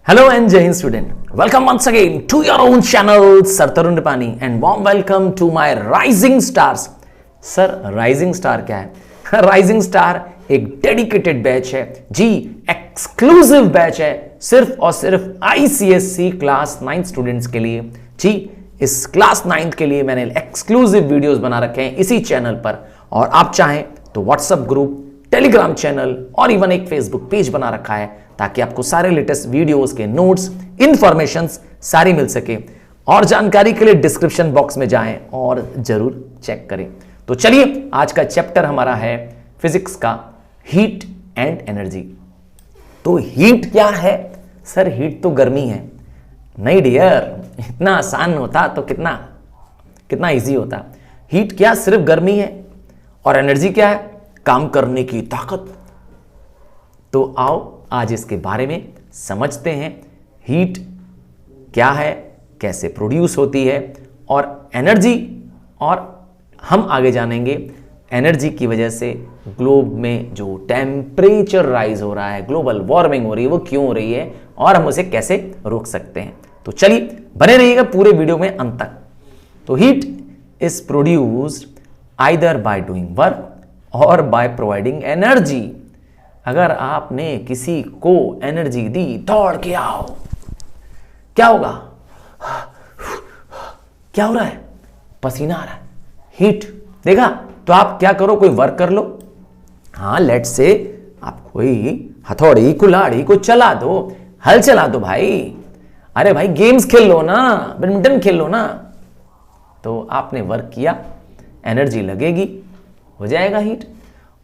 Hello and Jai Hind student. Welcome once again to your own channel Sir Tarun Ripani and warm welcome to my Rising Stars. Sir, Rising Star क्या है? Rising Star एक dedicated batch है जी, exclusive batch है सिर्फ और सिर्फ ICSE class 9 students के लिए जी। इस क्लास 9 के लिए मैंने एक्सक्लूसिव वीडियोस बना रखे हैं इसी चैनल पर, और आप चाहें तो व्हाट्सएप ग्रुप, टेलीग्राम चैनल और इवन एक फेसबुक पेज बना रखा है ताकि आपको सारे लेटेस्ट वीडियोस के नोट्स, इंफॉर्मेशंस सारी मिल सके। और जानकारी के लिए डिस्क्रिप्शन बॉक्स में जाएं और जरूर चेक करें। तो चलिए, आज का चैप्टर हमारा है फिजिक्स का हीट एंड एनर्जी। तो हीट क्या है? सर, हीट तो गर्मी है। नहीं डियर, इतना आसान होता तो कितना कितना इजी होता। हीट क्या सिर्फ गर्मी है, और एनर्जी क्या है? काम करने की ताकत। तो आओ आज इसके बारे में समझते हैं। हीट क्या है, कैसे प्रोड्यूस होती है, और एनर्जी, और हम आगे जानेंगे एनर्जी की वजह से ग्लोब में जो टेम्परेचर राइज हो रहा है, ग्लोबल वार्मिंग हो रही है, वो क्यों हो रही है और हम उसे कैसे रोक सकते हैं। तो चलिए, बने रहिएगा पूरे वीडियो में अंत तक। तो heat is produced either by doing work और बाय प्रोवाइडिंग एनर्जी। अगर आपने किसी को एनर्जी दी, दौड़ के आओ, क्या होगा? क्या हो रहा है? पसीना आ रहा है, हीट। देखा? तो आप क्या करो, कोई वर्क कर लो। हाँ, लेट्स से आप कोई हथौड़ी कुल्हाड़ी को चला दो, हल चला दो भाई। अरे भाई, गेम्स खेल लो ना, बैडमिंटन खेल लो ना। तो आपने वर्क किया, एनर्जी लगेगी, हो जाएगा हीट।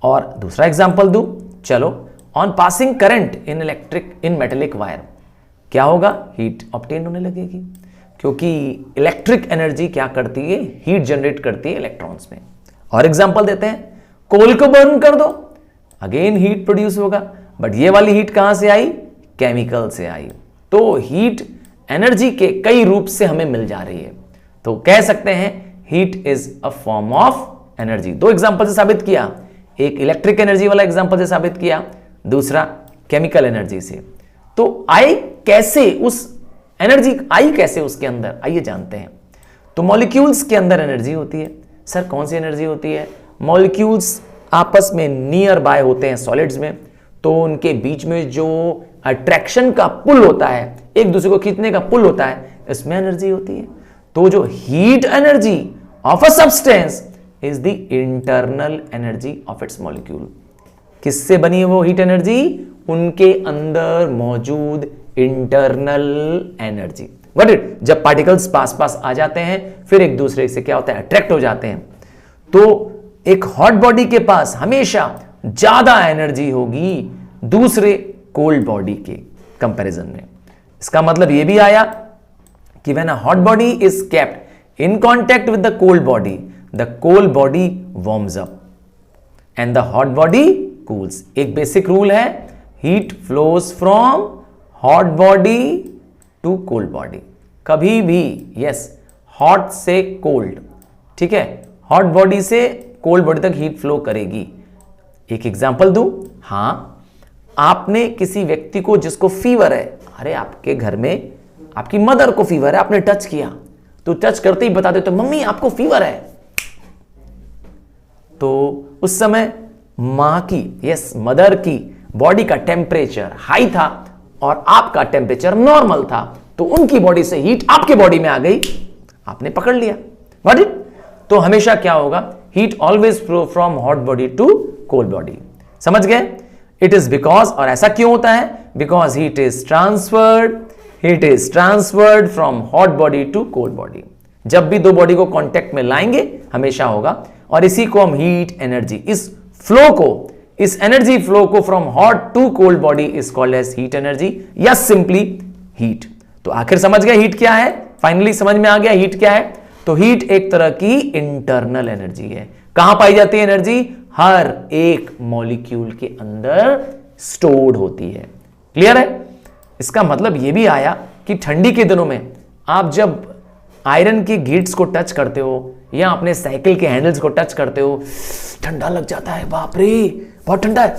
और दूसरा एग्जांपल दूं, चलो, on passing current in metallic wire, क्या होगा? हीट ऑब्टेन होने लगेगी, क्योंकि इलेक्ट्रिक एनर्जी क्या करती है? हीट जनरेट करती है इलेक्ट्रॉन्स में। और एग्जांपल देते हैं, कोल को बर्न कर दो, अगेन हीट प्रोड्यूस होगा, बट ये वाली हीट कहां से आई? केमिकल से आई। तो हीट एनर्जी के कई रूप से हमें मिल जा रही है। तो कह सकते हैं heat is a form of energy. दो एग्जांपल से साबित किया, एक इलेक्ट्रिक एनर्जी वाला एग्जांपल से साबित किया, दूसरा केमिकल एनर्जी से। तो आई कैसे उस एनर्जी आई कैसे उसके अंदर, आइए जानते हैं। तो मॉलिक्यूल्स के अंदर एनर्जी होती है। सर, कौन सी एनर्जी होती है? मॉलिक्यूल्स आपस में नियर बाय होते हैं सॉलिड्स में, तो उनके बीच में जो अट्रैक्शन का पुल होता है, एक दूसरे को खींचने का पुल होता है, इसमें एनर्जी होती है। तो जो heat energy of a substance is the internal energy of its molecule. किससे बनी है वो हीट एनर्जी? उनके अंदर मौजूद इंटरनल एनर्जी। What it? जब पार्टिकल्स पास पास आ जाते हैं, फिर एक दूसरे से क्या होता है? अट्रैक्ट हो जाते हैं। तो एक हॉट बॉडी के पास हमेशा ज्यादा एनर्जी होगी दूसरे कोल्ड बॉडी के कंपैरिजन में। इसका मतलब यह भी आया कि when a hot body is kept in contact with the cold body, the cold body warms up and the hot body cools. एक बेसिक रूल है, heat flows from hot body to cold body. कभी भी yes, hot से cold, ठीक है, hot body से cold body तक heat flow करेगी। एक एग्जांपल दूं, हाँ, आपने किसी व्यक्ति को जिसको फीवर है, अरे आपके घर में आपकी मदर को फीवर है, आपने टच किया, तो टच करते ही बता दे तो मम्मी आपको फीवर है। तो उस समय मां की, यस, मदर की बॉडी का टेम्परेचर हाई था और आपका टेम्परेचर नॉर्मल था, तो उनकी बॉडी से हीट आपके बॉडी में आ गई, आपने पकड़ लिया। What it? तो हमेशा क्या होगा? Heat always flow from hot body to cold body. समझ गए? इट इज बिकॉज, और ऐसा क्यों होता है? Because heat is transferred from hot body to cold body. जब भी दो बॉडी को कांटेक्ट में लाएंगे हमेशा होगा, और इसी को हम हीट एनर्जी, इस फ्लो को, इस एनर्जी फ्लो को from hot to cold body is called as heat energy या सिंपली हीट। तो आखिर समझ गए हीट क्या है? फाइनली समझ में आ गया हीट क्या है। तो हीट एक तरह की इंटरनल एनर्जी है। कहां पाई जाती है एनर्जी? हर एक मॉलिक्यूल के अंदर स्टोर्ड होती है। क्लियर है? इसका मतलब यह भी आया कि ठंडी के दिनों में आप जब आयरन की गिट्स को टच करते हो या अपने साइकिल के हैंडल्स को टच करते हो, ठंडा लग जाता है, बाप रे बहुत ठंडा है,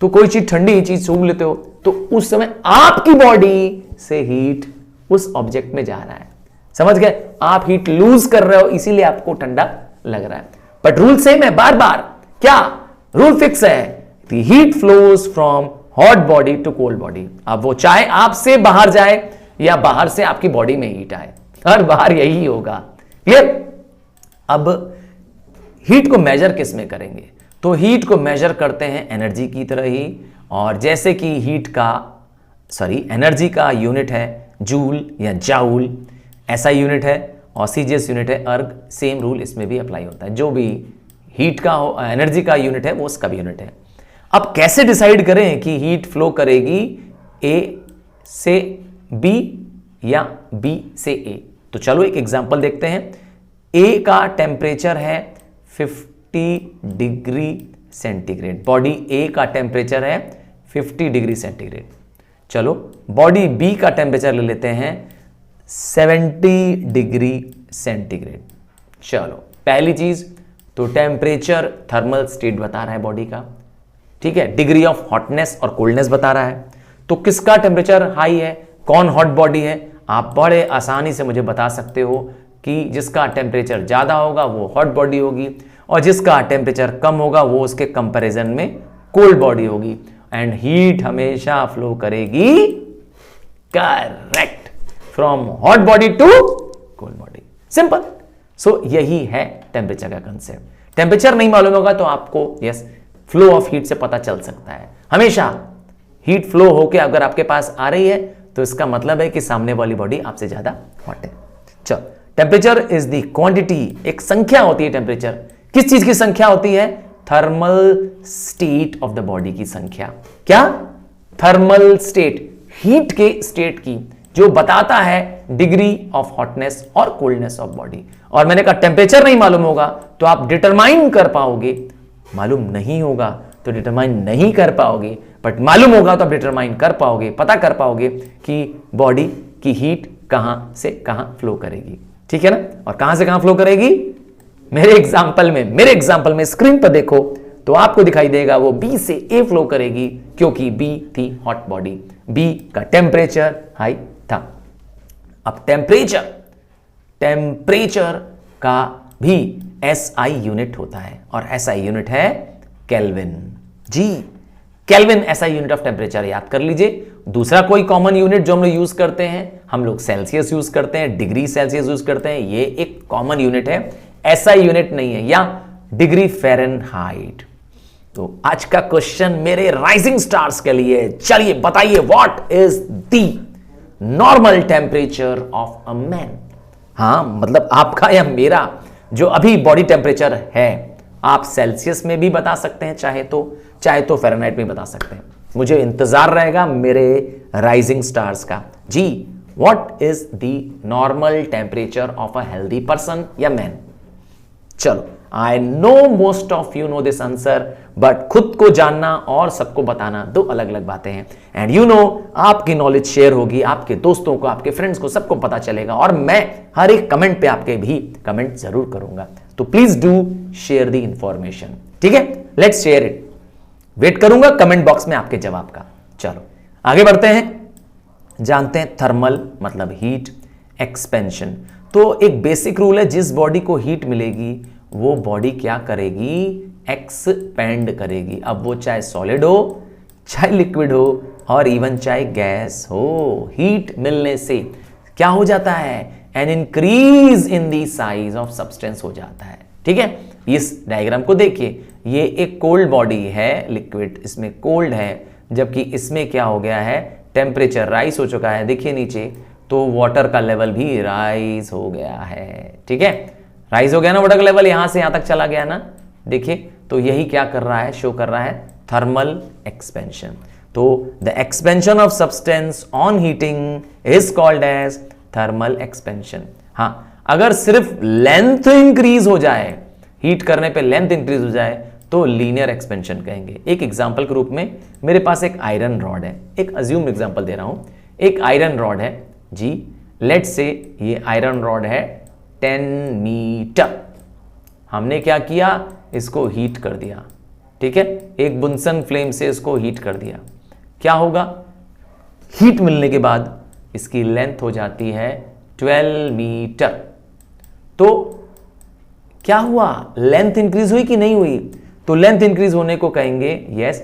तो कोई चीज ठंडी चीज सूंघ लेते हो तो उस समय आपकी बॉडी से हीट उस ऑब्जेक्ट में जा रहा है, समझ गए? आप हीट लूज कर रहे हो इसीलिए आपको ठंडा लग रहा है, बट रूल सेम है। बार बार क्या रूल फिक्स है? The heat flows from hot body to cold body. अब वो चाहे आपसे बाहर जाए या बाहर से आपकी बॉडी में हीट आए, हर बार यही होगा। क्लियर? अब हीट को मेजर किस में करेंगे? तो हीट को मेजर करते हैं एनर्जी की तरह ही, और जैसे कि एनर्जी का यूनिट है जूल या जाउल, ऐसा यूनिट है, और सीजीएस यूनिट है अर्ग। सेम रूल इसमें भी अप्लाई होता है, जो भी हीट का हो, एनर्जी का यूनिट है वो उसका भी यूनिट है। अब कैसे डिसाइड करें कि हीट फ्लो करेगी ए से बी या बी से ए? तो चलो एक एग्जांपल देखते हैं। ए का टेम्परेचर है 50 डिग्री सेंटीग्रेड, बॉडी ए का टेम्परेचर है 50 डिग्री सेंटीग्रेड। चलो बॉडी बी का टेम्परेचर ले लेते हैं 70 डिग्री सेंटीग्रेड। चलो पहली चीज तो टेम्परेचर थर्मल स्टेट बता रहा है बॉडी का, ठीक है, डिग्री ऑफ हॉटनेस और कोल्डनेस बता रहा है। तो किसका टेम्परेचर हाई है, कौन हॉट बॉडी है? आप बड़े आसानी से मुझे बता सकते हो कि जिसका टेम्परेचर ज्यादा होगा वो हॉट बॉडी होगी, और जिसका टेम्परेचर कम होगा वो उसके कंपैरिजन में कोल्ड बॉडी होगी। एंड हीट हमेशा फ्लो करेगी, correct, from hot body to cold body. Simple. So यही है टेम्परेचर का कंसेप्ट। टेम्परेचर नहीं मालूम होगा तो आपको यस फ्लो ऑफ हीट से पता चल सकता है। हमेशा हीट फ्लो होके अगर आपके पास आ रही है तो इसका मतलब है कि सामने वाली बॉडी आपसे ज्यादा हॉट है। चलो, टेम्परेचर इज द क्वांटिटी, एक संख्या होती है टेम्परेचर। किस चीज की संख्या होती है? Thermal state of the body की संख्या। क्या? थर्मल स्टेट, हीट के स्टेट की, जो बताता है डिग्री ऑफ हॉटनेस और कोल्डनेस ऑफ बॉडी। और मैंने कहा टेम्परेचर नहीं मालूम होगा तो आप डिटरमाइन कर पाओगे, मालूम नहीं होगा तो डिटरमाइन नहीं कर पाओगे, बट मालूम होगा तो आप डिटरमाइन कर पाओगे, पता कर पाओगे कि बॉडी की हीट कहां से कहां फ्लो करेगी। ठीक है ना? और कहां से कहां फ्लो करेगी? मेरे एग्जांपल में स्क्रीन पर देखो तो आपको दिखाई देगा वो बी से ए फ्लो करेगी, क्योंकि बी थी हॉट बॉडी, बी का टेम्परेचर हाई था। अब टेम्परेचर का भी एसआई यूनिट होता है, और एसआई यूनिट है केल्विन। जी, Kelvin SI unit of temperature याद कर लीजिए। दूसरा कोई कॉमन यूनिट जो हम लोग यूज करते हैं, हम लोग सेल्सियस यूज करते हैं, डिग्री सेल्सियस यूज करते हैं, ये एक कॉमन यूनिट है, एसआई यूनिट नहीं है, या डिग्री फ़ारेनहाइट। तो आज का क्वेश्चन मेरे राइजिंग स्टार्स के लिए, चलिए बताइए, what is the normal temperature of a man? हाँ, मतलब आपका या मेरा जो अभी बॉडी टेम्परेचर है, आप सेल्सियस में भी बता सकते हैं चाहे तो फ़ारेनहाइट में बता सकते हैं। मुझे इंतजार रहेगा मेरे राइजिंग स्टार्स का। जी, what is the normal temperature of a healthy person या मैन? चलो, I know most of you know this answer, but खुद को जानना और सबको बताना दो अलग अलग बातें हैं। एंड यू नो, आपकी नॉलेज शेयर होगी, आपके दोस्तों को, आपके फ्रेंड्स को, सबको पता चलेगा, और मैं हर एक कमेंट पे आपके भी कमेंट जरूर करूंगा। तो please do share the information. ठीक है, लेट्स शेयर इट। वेट करूंगा कमेंट बॉक्स में आपके जवाब का। चलो आगे बढ़ते हैं, जानते हैं थर्मल मतलब हीट, एक्सपेंशन। तो एक बेसिक रूल है, जिस बॉडी को हीट मिलेगी वो बॉडी क्या करेगी? एक्सपेंड करेगी। अब वो चाहे सॉलिड हो, चाहे लिक्विड हो, और इवन चाहे गैस हो, हीट मिलने से क्या हो जाता है? An increase in the size of substance हो जाता है। ठीक है, इस डायग्राम को देखिए, ये एक कोल्ड बॉडी है, लिक्विड, इसमें कोल्ड है, जबकि इसमें क्या हो गया है? टेम्परेचर राइज हो चुका है। देखिए नीचे तो वाटर का लेवल भी राइज हो गया है। ठीक है, राइज हो गया ना वाटर का लेवल, यहां से यहां तक चला गया ना। देखिए, तो यही क्या कर रहा है? शो कर रहा है थर्मल एक्सपेंशन। तो the expansion of substance on heating is called as thermal expansion. हां, अगर सिर्फ लेंथ इंक्रीज हो जाए, हीट करने पे लेंथ इंक्रीज हो जाए, तो लीनियर एक्सपेंशन कहेंगे। एक एग्जांपल के रूप में मेरे पास एक आयरन रॉड है, एक अज्यूम एग्जांपल दे रहा हूं। एक आयरन रॉड है जी, लेट्स से ये आयरन रॉड है 10 मीटर। हमने क्या किया? इसको हीट कर दिया। ठीक है, एक बुनसन फ्लेम से इसको हीट कर दिया, क्या होगा, हीट मिलने के बाद इसकी लेंथ हो जाती है 12 मीटर। तो क्या हुआ, लेंथ इंक्रीज हुई कि नहीं हुई, तो लेंथ इंक्रीज होने को कहेंगे yes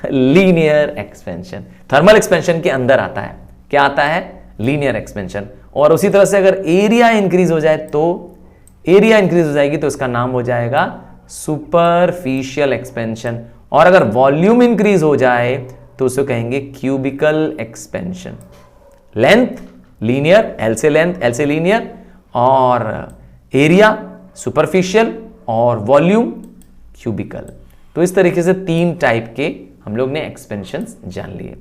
linear expansion. Thermal expansion के अंदर आता है, क्या आता है, लीनियर एक्सपेंशन। और उसी तरह से अगर एरिया इंक्रीज हो जाए तो एरिया इंक्रीज हो जाएगी तो इसका नाम हो जाएगा सुपरफिशियल एक्सपेंशन। और अगर वॉल्यूम इंक्रीज हो जाए तो उसको कहेंगे cubical expansion. Length linear, L से लेंथ, एल से लीनियर, और एरिया सुपरफिशियल और वॉल्यूम क्यूबिकल। तो इस तरीके से 3 टाइप के हम लोग ने एक्सपेंशंस जान लिए।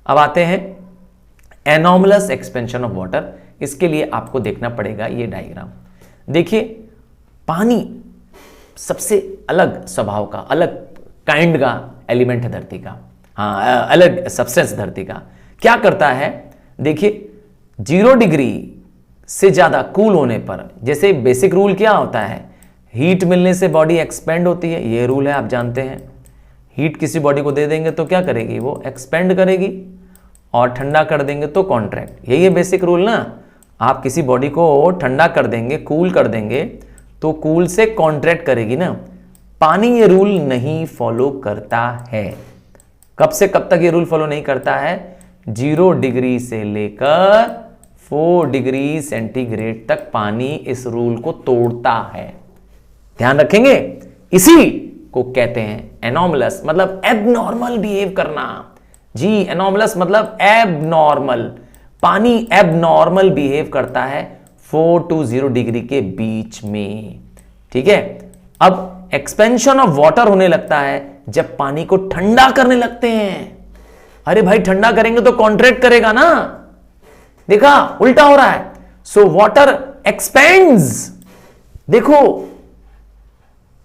अब आते हैं एनॉमलस एक्सपेंशन ऑफ वाटर। इसके लिए आपको देखना पड़ेगा ये डायग्राम। देखिए, पानी सबसे अलग स्वभाव का, अलग काइंड का एलिमेंट है धरती का, हाँ, अलग सब्सटेंस धरती का। क्या करता है, देखिए 0 डिग्री से ज्यादा कूल होने पर, जैसे बेसिक रूल क्या होता है, हीट मिलने से बॉडी एक्सपेंड होती है, ये रूल है, आप जानते हैं। हीट किसी बॉडी को दे देंगे तो क्या करेगी, वो एक्सपेंड करेगी, और ठंडा कर देंगे तो कॉन्ट्रैक्ट। यही है बेसिक रूल ना। आप किसी बॉडी को ठंडा कर देंगे, कूल कर देंगे, तो कूल से कॉन्ट्रैक्ट करेगी ना। पानी ये रूल नहीं फॉलो करता है। कब से कब तक ये रूल फॉलो नहीं करता है, 0 डिग्री से लेकर 4 डिग्री सेंटीग्रेड तक पानी इस रूल को तोड़ता है। ध्यान रखेंगे, इसी को कहते हैं एनॉमलस, मतलब एबनॉर्मल बिहेव करना। जी, एनॉमलस मतलब एबनॉर्मल। पानी एबनॉर्मल बिहेव करता है 4 to 0 डिग्री के बीच में, ठीक है। अब एक्सपेंशन ऑफ वाटर होने लगता है जब पानी को ठंडा करने लगते हैं। अरे भाई, ठंडा करेंगे तो कॉन्ट्रैक्ट करेगा ना, देखा उल्टा हो रहा है। सो वाटर एक्सपेंड्स, देखो,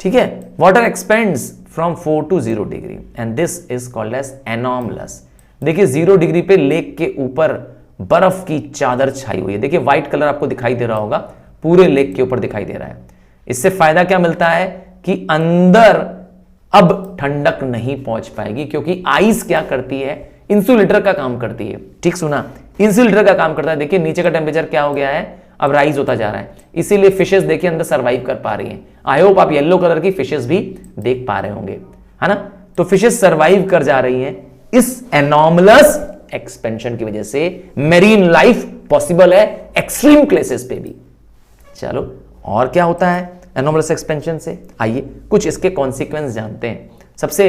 ठीक है, water expands from 4 to 0 degree and this is called as anomalous. देखिए 0 डिग्री पे लेक के ऊपर बर्फ की चादर छाई हुई है। देखिए व्हाइट कलर आपको दिखाई दे रहा होगा, पूरे लेक के ऊपर दिखाई दे रहा है। इससे फायदा क्या मिलता है कि अंदर अब ठंडक नहीं पहुंच पाएगी, क्योंकि आइस क्या करती है, इंसुलेटर का काम करती है। ठीक सुना, इंसुलेटर का काम करता है। देखिए नीचे का टेम्परेचर क्या हो गया है, अब राइज होता जा रहा है, इसीलिए फिशेस देखिए अंदर सरवाइव कर पा रही हैं। आई होप आप येलो कलर की फिशेस भी देख पा रहे होंगे, है ना। तो फिशेस सरवाइव कर जा रही हैं इस एनॉमलस एक्सपेंशन की वजह से। मेरीन लाइफ पॉसिबल है एक्सट्रीम केसेस पे भी। चलो, और क्या होता है एनॉमलस एक्सपेंशन से, आइए कुछ इसके कॉन्सिक्वेंस जानते हैं। सबसे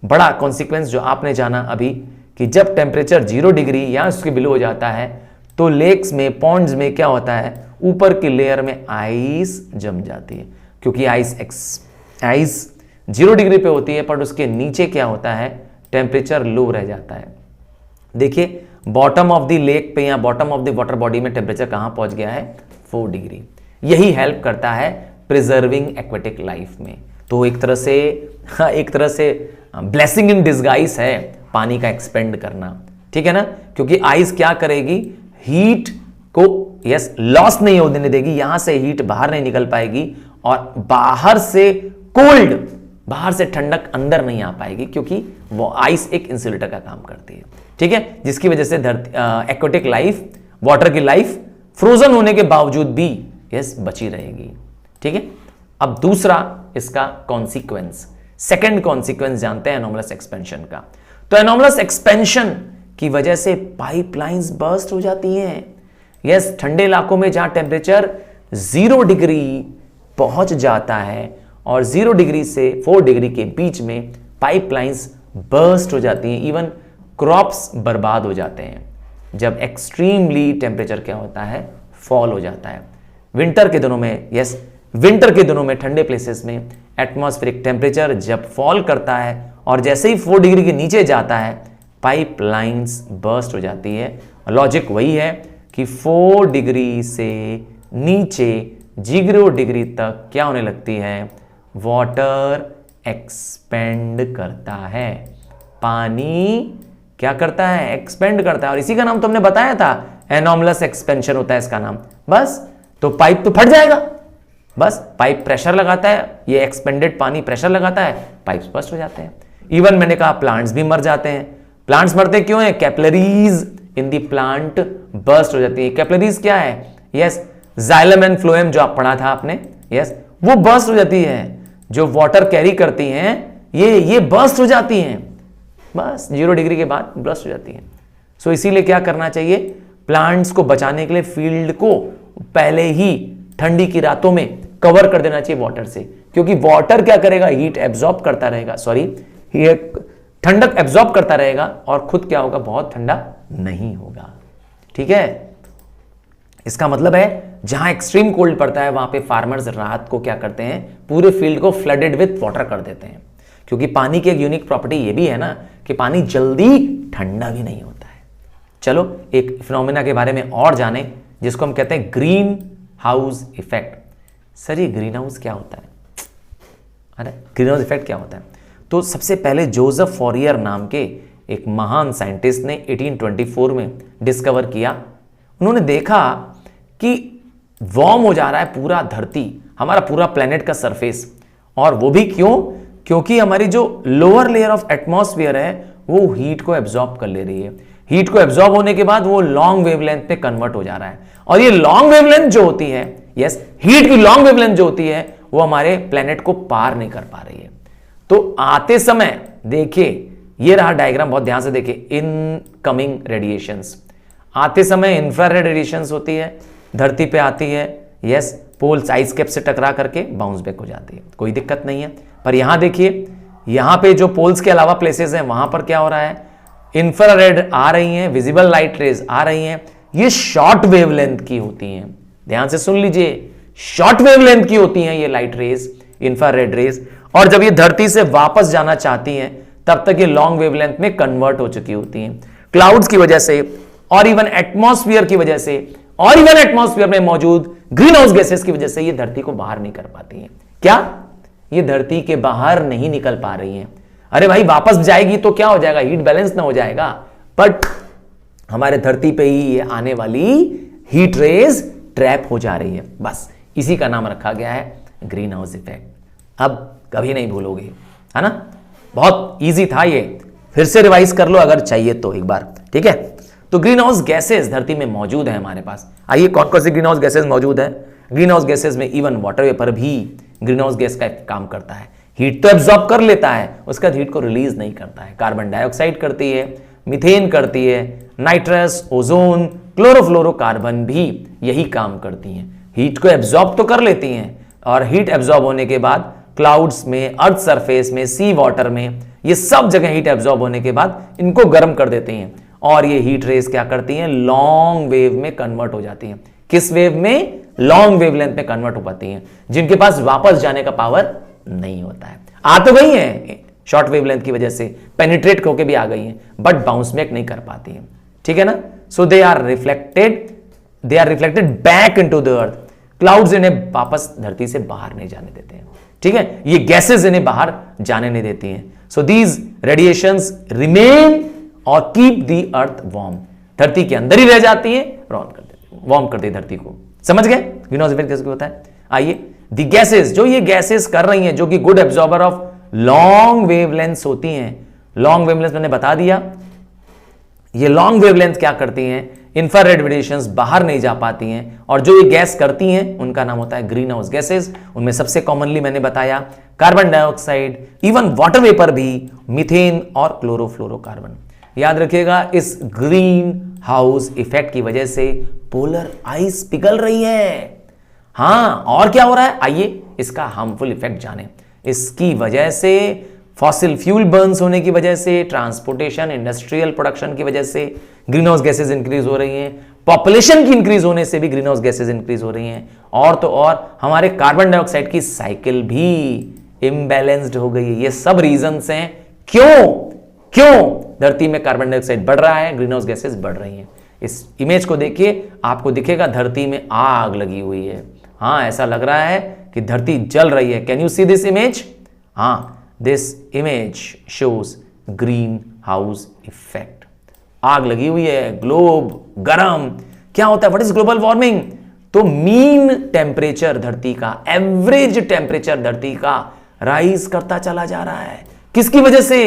बड़ा कॉन्सिक्वेंस जो आपने जाना अभी, कि जब टेम्परेचर 0 डिग्री या उसके बिलो हो जाता है तो लेक्स में, पॉन्ड्स में क्या होता है, ऊपर की लेयर में आइस जम जाती है, क्योंकि आइस 0 डिग्री पे होती है, पर उसके नीचे क्या होता है, टेम्परेचर लो रह जाता है। देखिए बॉटम ऑफ द लेक पे या bottom of the water body में टेम्परेचर कहां पहुंच गया है, 4 डिग्री। यही हेल्प करता है प्रिजर्विंग एक्वेटिक लाइफ में। तो एक तरह से ब्लेसिंग इन डिस्गाइज है पानी का एक्सपेंड करना, ठीक है ना। क्योंकि आइस क्या करेगी, हीट को लॉस नहीं होने देगी, यहां से हीट बाहर नहीं निकल पाएगी, और बाहर से कोल्ड, बाहर से ठंडक अंदर नहीं आ पाएगी, क्योंकि वो आइस एक इंसुलेटर का काम करती है, ठीक है। जिसकी वजह से एक्वेटिक लाइफ, वाटर की लाइफ फ्रोजन होने के बावजूद भी बची रहेगी, ठीक है। अब दूसरा इसका कॉन्सिक्वेंस, सेकेंड कॉन्सिक्वेंस जानते हैं एनॉमलस एक्सपेंशन का। तो एनॉमलस एक्सपेंशन की वजह से पाइपलाइंस बर्स्ट हो जाती हैं। ठंडे इलाकों में जहां टेम्परेचर 0 डिग्री पहुंच जाता है और 0 डिग्री से 4 डिग्री के बीच में पाइपलाइंस बर्स्ट हो जाती हैं, इवन क्रॉप्स बर्बाद हो जाते हैं जब एक्सट्रीमली टेम्परेचर क्या होता है, फॉल हो जाता है। विंटर के दिनों में ठंडे प्लेसेस में एटमॉस्फेरिक टेम्परेचर जब फॉल करता है और जैसे ही 4 डिग्री के नीचे जाता है, पाइपलाइंस बर्स्ट हो जाती है। लॉजिक वही है कि 4 डिग्री से नीचे 0 डिग्री तक क्या होने लगती है, वाटर एक्सपेंड करता है। पानी क्या करता है, एक्सपेंड करता है, और इसी का नाम तुमने बताया था, एनॉमलस एक्सपेंशन होता है इसका नाम। बस, तो पाइप तो फट जाएगा, बस पाइप प्रेशर लगाता है, ये एक्सपेंडेड पानी प्रेशर लगाता है, पाइप बर्स्ट हो जाते हैं। इवन मैंने कहा प्लांट्स भी मर जाते हैं। प्लांट्स मरते क्यों है? Capillaries in the plant burst हो जाती है। कैपिलरीज क्या है? यस, जाइलम एंड फ्लोएम जो आप पढ़ा था आपने, यस, वो बर्स्ट हो जाती है। जो वाटर कैरी करती हैं ये बर्स्ट हो जाती हैं, बस 0 डिग्री के बाद बर्स्ट हो जाती हैं। सो इसीलिए क्या करना चाहिए? प्लांट्स को बचाने के लिए फील्ड को पहले ही ठंडी की रातों में कवर कर देना चाहिए वाटर से, क्योंकि वाटर क्या करेगा? हीट एब्जॉर्ब करता रहेगा, ठंडक एब्जॉर्ब करता रहेगा और खुद क्या होगा? बहुत ठंडा नहीं होगा। ठीक है, इसका मतलब है जहां एक्सट्रीम कोल्ड पड़ता है वहां पे फार्मर्स रात को क्या करते हैं? पूरे फील्ड को फ्लडेड विथ वाटर कर देते हैं, क्योंकि पानी की एक यूनिक प्रॉपर्टी ये भी है ना कि पानी जल्दी ठंडा भी नहीं होता है। चलो एक फिनोमेना के बारे में और जाने, जिसको हम कहते हैं ग्रीन हाउस इफेक्ट। सर ये ग्रीन हाउस क्या होता है? अरे ग्रीन हाउस इफेक्ट क्या होता है? तो सबसे पहले जोसेफ फॉरियर नाम के एक महान साइंटिस्ट ने 1824 में डिस्कवर किया। उन्होंने देखा कि वार्म हो जा रहा है पूरा धरती, हमारा पूरा प्लेनेट का सरफेस, और वो भी क्यों? क्योंकि हमारी जो लोअर लेयर ऑफ एटमॉस्फेयर है वो हीट को एब्जॉर्ब कर ले रही है। हीट को एब्जॉर्ब होने के बाद वो लॉन्ग वेवलेंथ पे कन्वर्ट हो जा रहा है, और ये लॉन्ग वेवलेंथ जो होती है, यस, हीट की लॉन्ग वेवलेंथ जो होती है वो हमारे प्लेनेट को पार नहीं कर पा रही है। तो आते समय देखिए, ये रहा डायग्राम, बहुत ध्यान से देखिए, इनकमिंग रेडिएशंस। आते समय इंफ्रारेड रेडिएशंस होती है, धरती पे आती है, यस, पोल्स आइस कैप से टकरा करके बाउंस बैक हो जाती है, कोई दिक्कत नहीं है। पर यहां देखिए, यहां पे जो पोल्स के अलावा प्लेसेस हैं वहां पर क्या हो रहा है? इंफ्रारेड आ रही हैं, विजिबल लाइट रेज आ रही हैं, ये शॉर्ट वेवलेंथ की होती हैं। ध्यान से सुन लीजिए, शॉर्ट वेवलेंथ की होती हैं ये लाइट रेज, इंफ्रारेड रेज, और जब ये धरती से वापस जाना चाहती हैं तब तक ये लॉन्ग वेवलेंथ में कन्वर्ट हो चुकी होती हैं, क्लाउड्स की वजह से और इवन एटमॉस्फेयर की वजह से, और इवन एटमॉस्फेयर में मौजूद ग्रीन हाउस गैसेस की वजह से ये धरती को बाहर नहीं कर पाती हैं। क्या? ये धरती के बाहर नहीं निकल पा रही हैं। अरे भाई, वापस जाएगी तो क्या हो जाएगा? हीट बैलेंस ना हो जाएगा। बट हमारे धरती पे ही ये आने वाली हीट रेज ट्रैप हो जा रही है, बस इसी का नाम रखा गया है ग्रीन हाउस इफेक्ट। अब कभी नहीं भूलोगे, है ना? बहुत इजी था ये, फिर से रिवाइज कर लो अगर चाहिए तो एक बार, ठीक है? तो ग्रीन हाउस गैसेस धरती में मौजूद है हमारे पास। आइए, कौन कौन सी ग्रीन हाउस गैसेस मौजूद है? ग्रीन हाउस गैसेस में इवन वाटर वेपर भी ग्रीन हाउस गैस का काम करता है। हीट तो एब्जॉर्ब कर लेता है, उसका हीट को रिलीज नहीं करता है। कार्बन डाइऑक्साइड करती है, मीथेन करती है, नाइट्रस, ओजोन, क्लोरोफ्लोरोकार्बन भी यही काम करती हैं। हीट को एब्जॉर्ब तो कर लेती हैं, और हीट एब्जॉर्ब होने के बाद क्लाउड्स में, अर्थ सरफेस में, सी वाटर में, ये सब जगह हीट एब्जॉर्ब होने के बाद इनको गर्म कर देती हैं, और ये हीट रेज क्या करती हैं? लॉन्ग वेव में कन्वर्ट हो जाती हैं। किस वेव में? लॉन्ग वेवलेंथ में कन्वर्ट हो पाती हैं, जिनके पास वापस जाने का पावर नहीं होता है। आ तो गई हैं शॉर्ट वेवलेंथ की वजह से, पेनिट्रेट होके भी आ गई हैं, बट बाउंस बैक नहीं कर पाती हैं। ठीक है ना? So they are reflected back into the earth. Clouds इन्हें वापस धरती से बाहर नहीं जाने देते हैं। ठीक है, ये गैसेस इन्हें बाहर जाने नहीं देती हैं। सो दीज रेडिएशंस रिमेन और कीप दी अर्थ वार्म। धरती के अंदर ही रह जाती है, वार्म कर देती है धरती को। समझ गए ग्रीन हाउस इफेक्ट कैसे होता है? आइए, दी गैसेस, जो ये गैसेस कर रही हैं, जो कि good absorber of long wavelengths होती हैं। लॉन्ग वेवलेंथ मैंने बता दिया, ये लॉन्ग वेवलेंथ क्या करती हैं? इंफ्रारेड रेडिएशंस बाहर नहीं जा पाती हैं, और जो ये गैस करती हैं उनका नाम होता है ग्रीन हाउस गैसेस। उनमें सबसे कॉमनली मैंने बताया carbon dioxide, even water vapour भी, मीथेन और क्लोरोफ्लोरोकार्बन। याद रखिएगा, इस ग्रीन हाउस इफेक्ट की वजह से पोलर आइस पिघल रही है। हां, और क्या हो रहा है? आइए इसका हार्मफुल इफेक्ट जानें। इसकी वजह से फॉसिल फ्यूल बर्न्स होने की वजह से, ट्रांसपोर्टेशन, इंडस्ट्रियल प्रोडक्शन की वजह से ग्रीन हाउस गैसेज इंक्रीज हो रही हैं। पॉपुलेशन की इंक्रीज होने से भी ग्रीन हाउस गैसेज इंक्रीज हो रही हैं। और तो और हमारे कार्बन डाइऑक्साइड की साइकिल भी इम्बैलेंस्ड हो गई है। ये सब रीजंस हैं क्यों धरती में कार्बन डाइऑक्साइड बढ़ रहा है, ग्रीन हाउस गैसेज बढ़ रही हैं। इस इमेज को देखिए, आपको दिखेगा धरती में आग लगी हुई है। हाँ, ऐसा लग रहा है कि धरती जल रही है। Can you see this image? हाँ, this image shows green house effect. आग लगी हुई है, ग्लोब गरम। क्या होता है? What is global warming? तो मीन टेम्परेचर धरती का, एवरेज टेम्परेचर धरती का राइज करता चला जा रहा है। किसकी वजह से?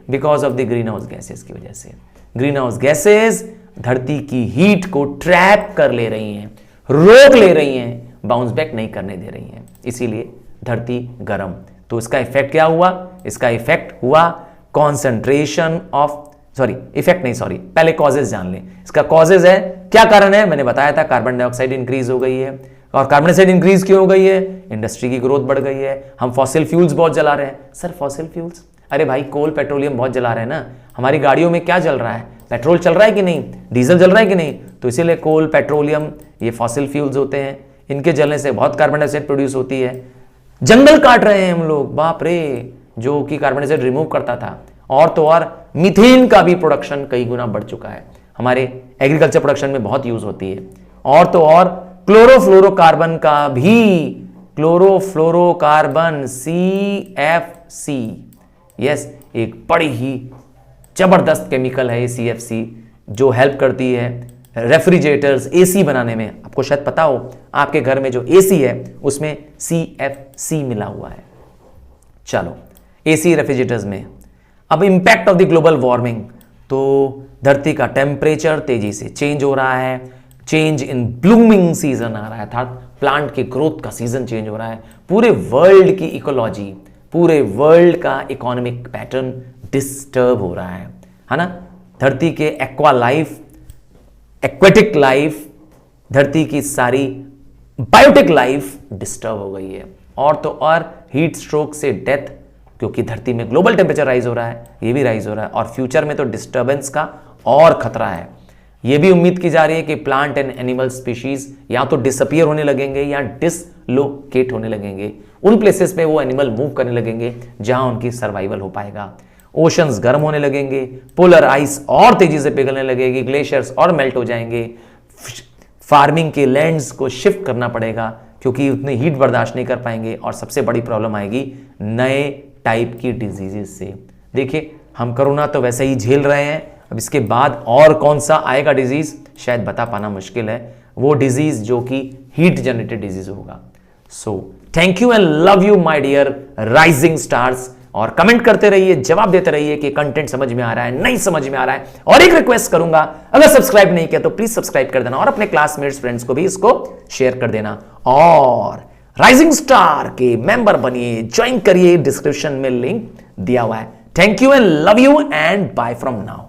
Because of the green house gases की वजह से। ग्रीन हाउस गैसेस धरती की हीट को ट्रैप कर ले रही हैं, रोक ले रही हैं, बाउंस बैक नहीं करने दे रही हैं, इसीलिए धरती गर्म। तो इसका इफेक्ट क्या हुआ? इसका इफेक्ट हुआ कॉन्सेंट्रेशन ऑफ, इफेक्ट नहीं, पहले कॉजेज जान लें। इसका कॉजेज है, क्या कारण है? मैंने बताया था, कार्बन डाइऑक्साइड इंक्रीज हो गई है। और कार्बन डाइऑक्साइड इंक्रीज क्यों हो गई है? इंडस्ट्री की ग्रोथ बढ़ गई है, हम फॉसिल फ्यूल्स बहुत जला रहे हैं। सर फॉसिल फ्यूल्स, अरे भाई कोल पेट्रोलियम बहुत जला रहे हैं ना, हमारी गाड़ियों में क्या जल रहा है? पेट्रोल चल रहा है कि नहीं, डीजल जल रहा है कि नहीं? तो इसीलिए कोल, पेट्रोलियम, ये फॉसिल फ्यूल्स होते हैं, इनके जलने से बहुत कार्बन डाइऑक्साइड प्रोड्यूस होती है। जंगल काट रहे हैं हम लोग, बाप रे, जो कि कार्बन डाइऑक्साइड रिमूव करता था। और तो और मीथेन का भी प्रोडक्शन कई गुना बढ़ चुका है, हमारे एग्रीकल्चर प्रोडक्शन में बहुत यूज होती है। और तो और क्लोरोफ्लोरोकार्बन का भी, क्लोरोफ्लोरोकार्बन CFC, यस, एक बड़ी ही जबरदस्त केमिकल है ये CFC, जो हेल्प करती है रेफ्रिजरेटर्स, AC बनाने में। आपको शायद पता हो, आपके घर में जो AC है उसमें CFC मिला हुआ है। चलो, AC रेफ्रिजरेटर्स में। अब impact of the global warming, तो धरती का टेम्परेचर तेजी से चेंज हो रहा है, चेंज इन ब्लूमिंग सीजन आ रहा है, अर्थात प्लांट के ग्रोथ का सीजन चेंज हो रहा है। पूरे वर्ल्ड की इकोलॉजी, पूरे वर्ल्ड का इकोनॉमिक पैटर्न डिस्टर्ब हो रहा है ना। धरती के एक्वा लाइफ, एक्वेटिक लाइफ, धरती की सारी बायोटिक लाइफ डिस्टर्ब हो गई है। और तो और हीट स्ट्रोक से डेथ, क्योंकि धरती में ग्लोबल टेम्परेचर राइज हो रहा है, ये भी राइज हो रहा है। और फ्यूचर में तो डिस्टर्बेंस का और खतरा है। ये भी उम्मीद की जा रही है कि प्लांट एंड एनिमल स्पीशीज या तो डिसअपियर होने लगेंगे या डिसलोकेट होने लगेंगे। उन प्लेसेस पे वो एनिमल मूव करने लगेंगे जहां उनकी सर्वाइवल हो पाएगा। ओशंस गर्म होने लगेंगे, पोलर आइस और तेजी से पिघलने लगेगी, ग्लेशियर्स और मेल्ट हो जाएंगे। फार्मिंग के लैंड्स को शिफ्ट करना पड़ेगा क्योंकि उतने हीट बर्दाश्त नहीं कर पाएंगे। और सबसे बड़ी प्रॉब्लम आएगी नए टाइप की डिजीजेस से। देखिए, हम कोरोना तो वैसे ही झेल रहे हैं, अब इसके बाद और कौन सा आएगा डिजीज शायद बता पाना मुश्किल है। वो डिजीज जो कि हीट जनरेटेड डिजीज होगा। So thank you and love you my dear rising stars. और कमेंट करते रहिए, जवाब देते रहिए कि कंटेंट समझ में आ रहा है, नहीं समझ में आ रहा है। और एक रिक्वेस्ट करूंगा, अगर सब्सक्राइब नहीं किया तो प्लीज सब्सक्राइब कर देना और अपने क्लासमेट्स, फ्रेंड्स को भी इसको शेयर कर देना। और राइजिंग स्टार के मेंबर बनिए, ज्वाइन करिए, डिस्क्रिप्शन में लिंक दिया हुआ है। Thank you and love you and bye from now.